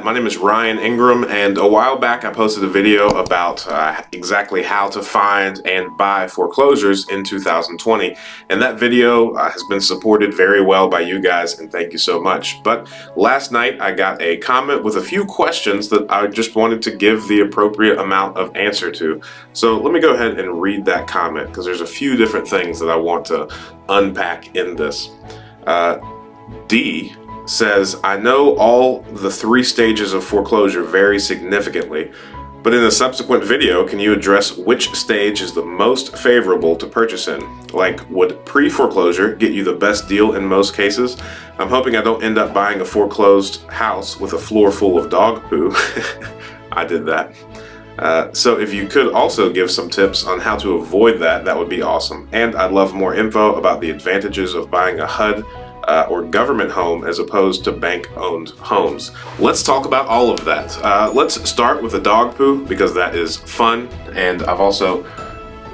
my name is Ryan Ingram, and a while back I posted a video about exactly how to find and buy foreclosures in 2020, and that video has been supported very well by you guys, and thank you so much. But last night I got a comment with a few questions that I just wanted to give the appropriate amount of answer to. So let me go ahead and read that comment, because there's a few different things that I want to unpack in this. D says, I know all the 3 stages of foreclosure vary significantly, but in a subsequent video, can you address which stage is the most favorable to purchase in? Like, would pre-foreclosure get you the best deal in most cases? I'm hoping I don't end up buying a foreclosed house with a floor full of dog poo. I did that. So if you could also give some tips on how to avoid that, that would be awesome. And I'd love more info about the advantages of buying a HUD or government home as opposed to bank-owned homes. Let's talk about all of that. Let's start with the dog poo, because that is fun, and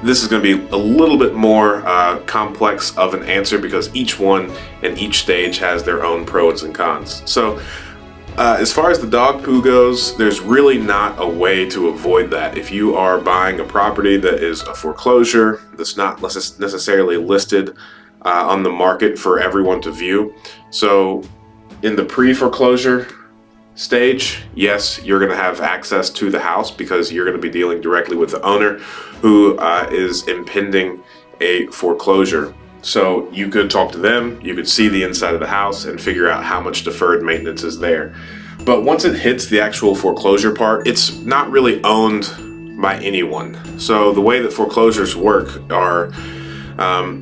this is going to be a little bit more complex of an answer, because each one and each stage has their own pros and cons. So as far as the dog poo goes, there's really not a way to avoid that. If you are buying a property that is a foreclosure, that's not necessarily listed on the market for everyone to view. So in the pre-foreclosure stage, yes, you're going to have access to the house because you're going to be dealing directly with the owner who is impending a foreclosure. So you could talk to them, you could see the inside of the house and figure out how much deferred maintenance is there. But once it hits the actual foreclosure part, it's not really owned by anyone. So the way that foreclosures work are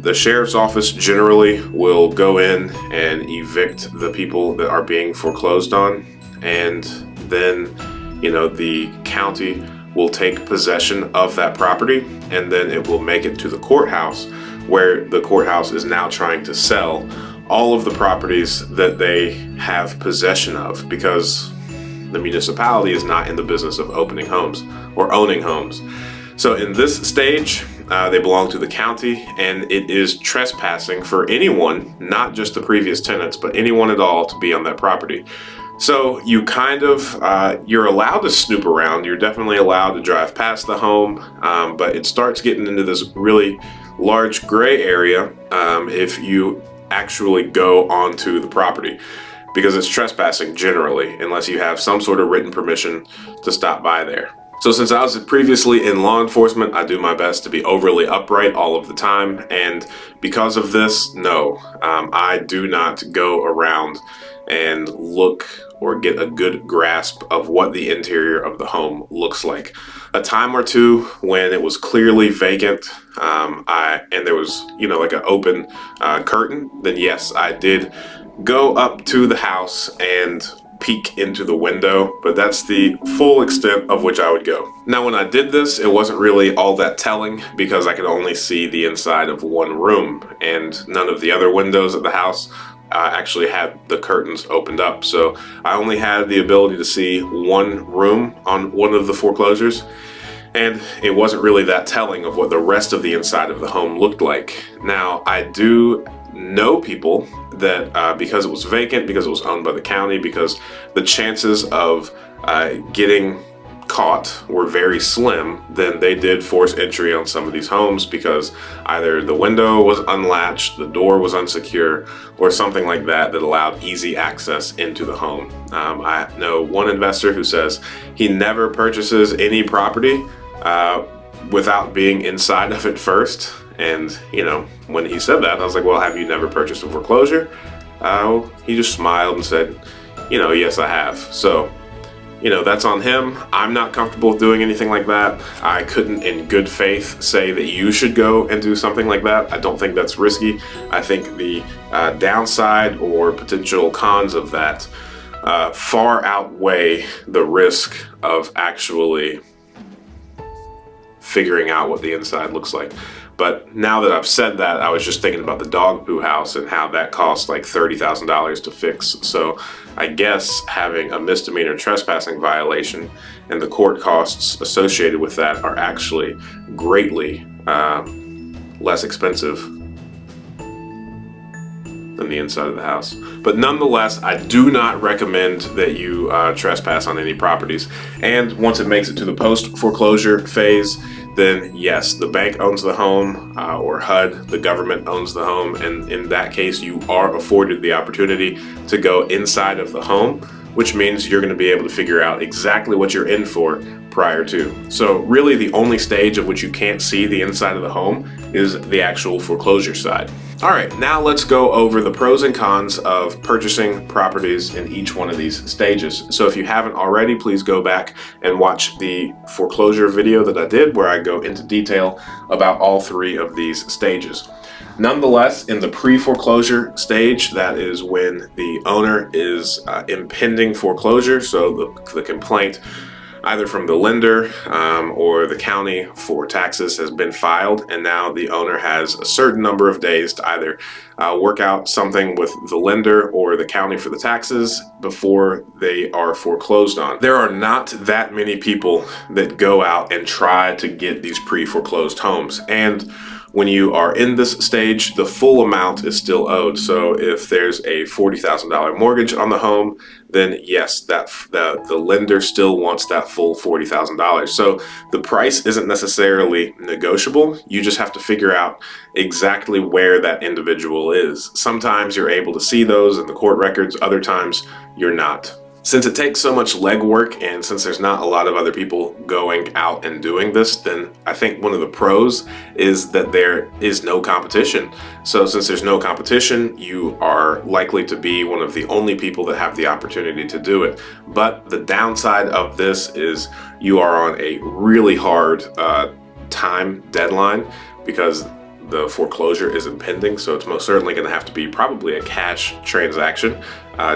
the sheriff's office generally will go in and evict the people that are being foreclosed on, and then the county will take possession of that property, and then it will make it to the courthouse, where the courthouse is now trying to sell all of the properties that they have possession of, because the municipality is not in the business of opening homes or owning homes. So in this stage, they belong to the county, and it is trespassing for anyone, not just the previous tenants, but anyone at all, to be on that property. So you you're allowed to snoop around. You're definitely allowed to drive past the home, but it starts getting into this really large gray area if you actually go onto the property, because it's trespassing generally, unless you have some sort of written permission to stop by there. So since I was previously in law enforcement, I do my best to be overly upright all of the time, and because of this, no, I do not go around and look or get a good grasp of what the interior of the home looks like. A time or two when it was clearly vacant, and there was like an open curtain, then yes, I did go up to the house and peek into the window, but that's the full extent of which I would go. Now, when I did this, it wasn't really all that telling, because I could only see the inside of one room, and none of the other windows at the house actually had the curtains opened up. So I only had the ability to see one room on one of the foreclosures, and it wasn't really that telling of what the rest of the inside of the home looked like. Now, I do know people that because it was vacant, because it was owned by the county, because the chances of getting caught were very slim, then they did force entry on some of these homes, because either the window was unlatched, the door was unsecure, or something like that allowed easy access into the home. I know one investor who says he never purchases any property without being inside of it first. And when he said that, I was like, well, have you never purchased a foreclosure? He just smiled and said, yes, I have. So that's on him. I'm not comfortable with doing anything like that. I couldn't in good faith say that you should go and do something like that. I don't think that's risky. I think the downside or potential cons of that far outweigh the risk of actually figuring out what the inside looks like. But now that I've said that, I was just thinking about the dog poo house and how that costs like $30,000 to fix. So I guess having a misdemeanor trespassing violation and the court costs associated with that are actually greatly less expensive than the inside of the house. But nonetheless, I do not recommend that you trespass on any properties. And once it makes it to the post-foreclosure phase, then yes, the bank owns the home, or HUD, the government owns the home, and in that case, you are afforded the opportunity to go inside of the home, which means you're going to be able to figure out exactly what you're in for prior to. So really the only stage of which you can't see the inside of the home is the actual foreclosure side. All right, now let's go over the pros and cons of purchasing properties in each one of these stages. So if you haven't already, please go back and watch the foreclosure video that I did where I go into detail about all three of these stages. Nonetheless, in the pre-foreclosure stage, that is when the owner is impending foreclosure, so the complaint either from the lender or the county for taxes has been filed, and now the owner has a certain number of days to either work out something with the lender or the county for the taxes before they are foreclosed on. There are not that many people that go out and try to get these pre-foreclosed homes, and when you are in this stage, the full amount is still owed. So if there's a $40,000 mortgage on the home, then yes, the lender still wants that full $40,000. So the price isn't necessarily negotiable. You just have to figure out exactly where that individual is. Sometimes you're able to see those in the court records, other times you're not. Since it takes so much legwork and since there's not a lot of other people going out and doing this, then I think one of the pros is that there is no competition. So since there's no competition, you are likely to be one of the only people that have the opportunity to do it. But the downside of this is you are on a really hard time deadline because the foreclosure is impending, so it's most certainly going to have to be probably a cash transaction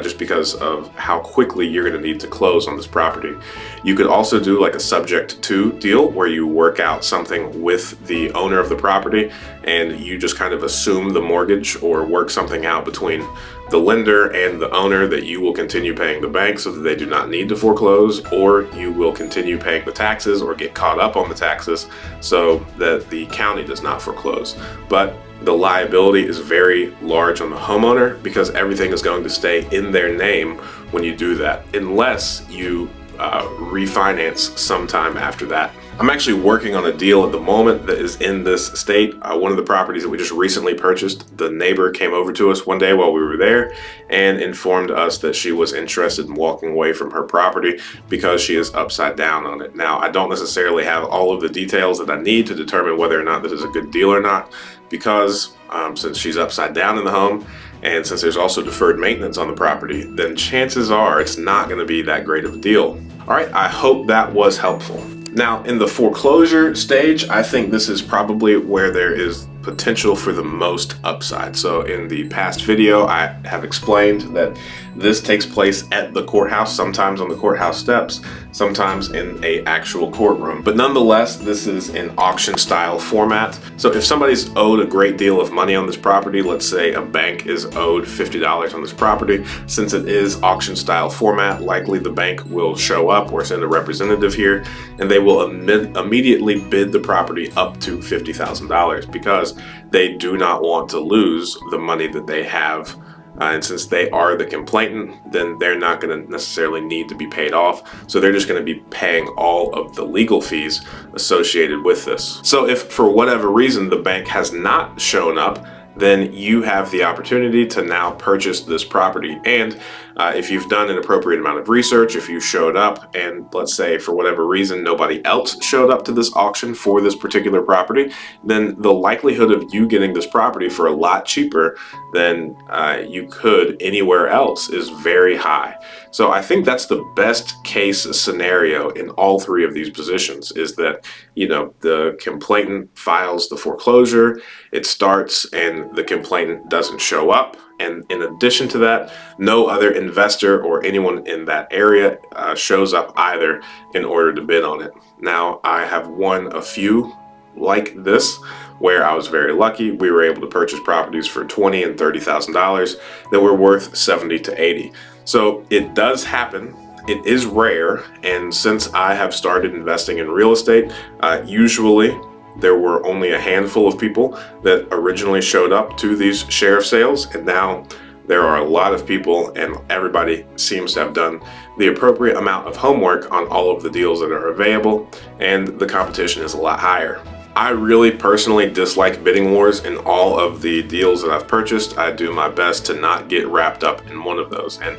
just because of how quickly you're going to need to close on this property. You could also do like a subject to deal where you work out something with the owner of the property and you just kind of assume the mortgage or work something out between the lender and the owner that you will continue paying the bank so that they do not need to foreclose, or you will continue paying the taxes or get caught up on the taxes so that the county does not foreclose. But the liability is very large on the homeowner because everything is going to stay in their name when you do that, unless you refinance sometime after that. I'm actually working on a deal at the moment that is in this state. One of the properties that we just recently purchased, the neighbor came over to us one day while we were there and informed us that she was interested in walking away from her property because she is upside down on it. Now, I don't necessarily have all of the details that I need to determine whether or not this is a good deal or not, because since she's upside down in the home and since there's also deferred maintenance on the property, then chances are it's not going to be that great of a deal. All right, I hope that was helpful. Now, in the foreclosure stage, I think this is probably where there is potential for the most upside. So in the past video, I have explained that this takes place at the courthouse, sometimes on the courthouse steps, sometimes in an actual courtroom. But nonetheless, this is an auction style format. So if somebody's owed a great deal of money on this property, let's say a bank is owed $50 on this property, since it is auction style format, likely the bank will show up or send a representative here and they will immediately bid the property up to $50,000 because they do not want to lose the money that they have. And since they are the complainant, then they're not going to necessarily need to be paid off. So they're just going to be paying all of the legal fees associated with this. So if for whatever reason the bank has not shown up, then you have the opportunity to now purchase this property. And if you've done an appropriate amount of research, if you showed up and let's say for whatever reason nobody else showed up to this auction for this particular property, then the likelihood of you getting this property for a lot cheaper than you could anywhere else is very high. So I think that's the best case scenario in all three of these positions, is that, you know, the complainant files the foreclosure, it starts, and the complainant doesn't show up. And in addition to that, no other investor or anyone in that area shows up either in order to bid on it. Now, I have won a few like this where I was very lucky. We were able to purchase properties for $20,000 and $30,000 that were worth $70,000 to $80,000. So it does happen. It is rare, and since I have started investing in real estate, usually there were only a handful of people that originally showed up to these sheriff sales, and now There are a lot of people, and everybody seems to have done the appropriate amount of homework on all of the deals that are available, and the competition is a lot higher. I really personally dislike bidding wars in all of the deals that I've purchased. I do my best to not get wrapped up in one of those. And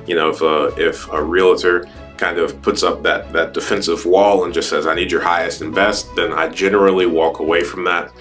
you know, if a realtor kind of puts up that defensive wall and just says, I need your highest and best, then I generally walk away from that,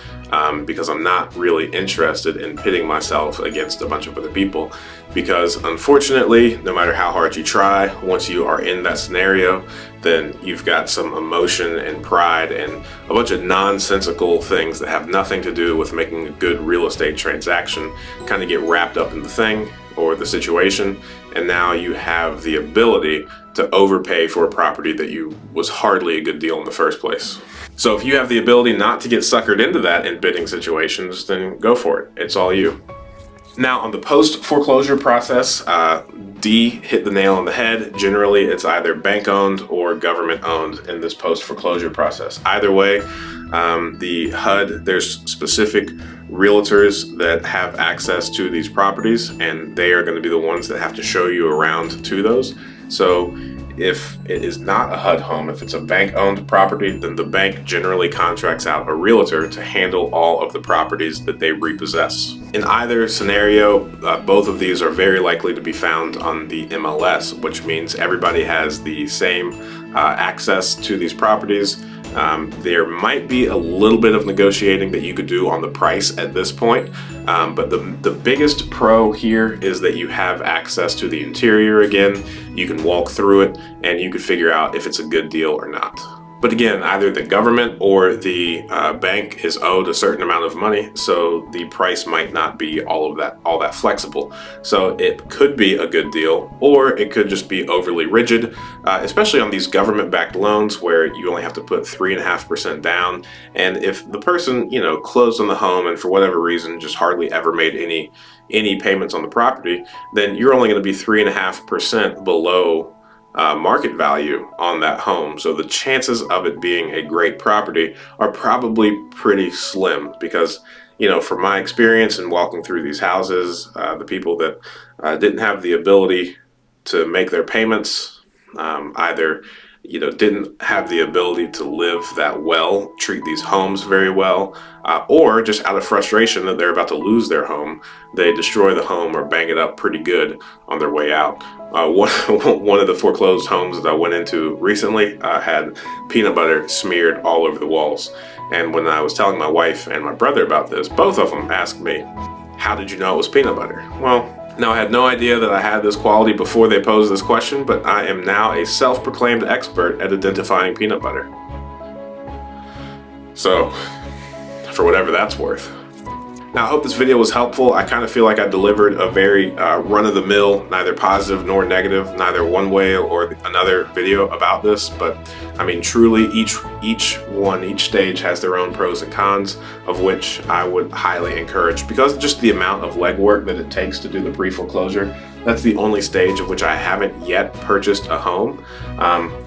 because I'm not really interested in pitting myself against a bunch of other people. Because unfortunately, no matter how hard you try, once you are in that scenario, then you've got some emotion and pride and a bunch of nonsensical things that have nothing to do with making a good real estate transaction kind of get wrapped up in the thing or the situation, and now you have the ability to overpay for a property that was hardly a good deal in the first place. So if you have the ability not to get suckered into that in bidding situations, then go for it. It's all you. Now, on the post-foreclosure process, D hit the nail on the head. Generally, it's either bank-owned or government-owned in this post-foreclosure process. Either way, the HUD, there's specific realtors that have access to these properties, and they are going to be the ones that have to show you around to those. So if it is not a HUD home, if it's a bank-owned property, then the bank generally contracts out a realtor to handle all of the properties that they repossess. In either scenario, both of these are very likely to be found on the MLS, which means everybody has the same access to these properties. There might be a little bit of negotiating that you could do on the price at this point, but the biggest pro here is that you have access to the interior again. You can walk through it and you could figure out if it's a good deal or not. But again, either the government or the bank is owed a certain amount of money, so the price might not be all that flexible. So it could be a good deal, or it could just be overly rigid, especially on these government-backed loans where you only have to put 3.5% down. And if the person, you know, closed on the home and for whatever reason just hardly ever made any payments on the property, then you're only going to be 3.5% below market value on that home. So the chances of it being a great property are probably pretty slim, because, you know, from my experience in walking through these houses, the people that didn't have the ability to make their payments, either, you know, didn't have the ability to live that well, treat these homes very well, or just out of frustration that they're about to lose their home, they destroy the home or bang it up pretty good on their way out. One of the foreclosed homes that I went into recently had peanut butter smeared all over the walls. And when I was telling my wife and my brother about this, both of them asked me, how did you know it was peanut butter? Well, now I had no idea that I had this quality before they posed this question, but I am now a self-proclaimed expert at identifying peanut butter. So, for whatever that's worth. Now, I hope this video was helpful. I kind of feel like I delivered a very run-of-the-mill, neither positive nor negative, neither one way or another video about this. But I mean, truly, each stage has their own pros and cons, of which I would highly encourage, because just the amount of legwork that it takes to do the pre-foreclosure. That's the only stage of which I haven't yet purchased a home.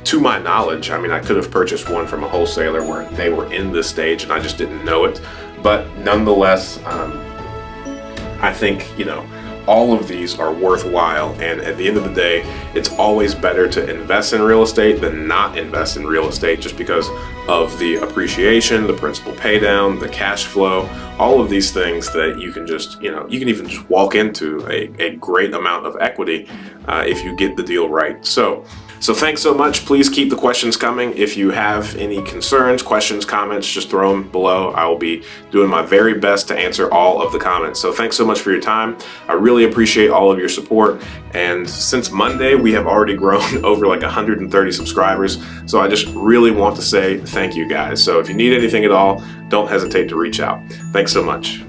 To my knowledge, I mean, I could have purchased one from a wholesaler where they were in this stage and I just didn't know it. But nonetheless, I think, you know, all of these are worthwhile, and at the end of the day, it's always better to invest in real estate than not invest in real estate, just because of the appreciation, the principal pay down, the cash flow, all of these things that you can just, you know, you can even just walk into a great amount of equity if you get the deal right. So thanks so much. Please keep the questions coming. If you have any concerns, questions, comments, just throw them below. I will be doing my very best to answer all of the comments. So thanks so much for your time. I really appreciate all of your support. And since Monday, we have already grown over like 130 subscribers. So I just really want to say thank you guys. So if you need anything at all, don't hesitate to reach out. Thanks so much.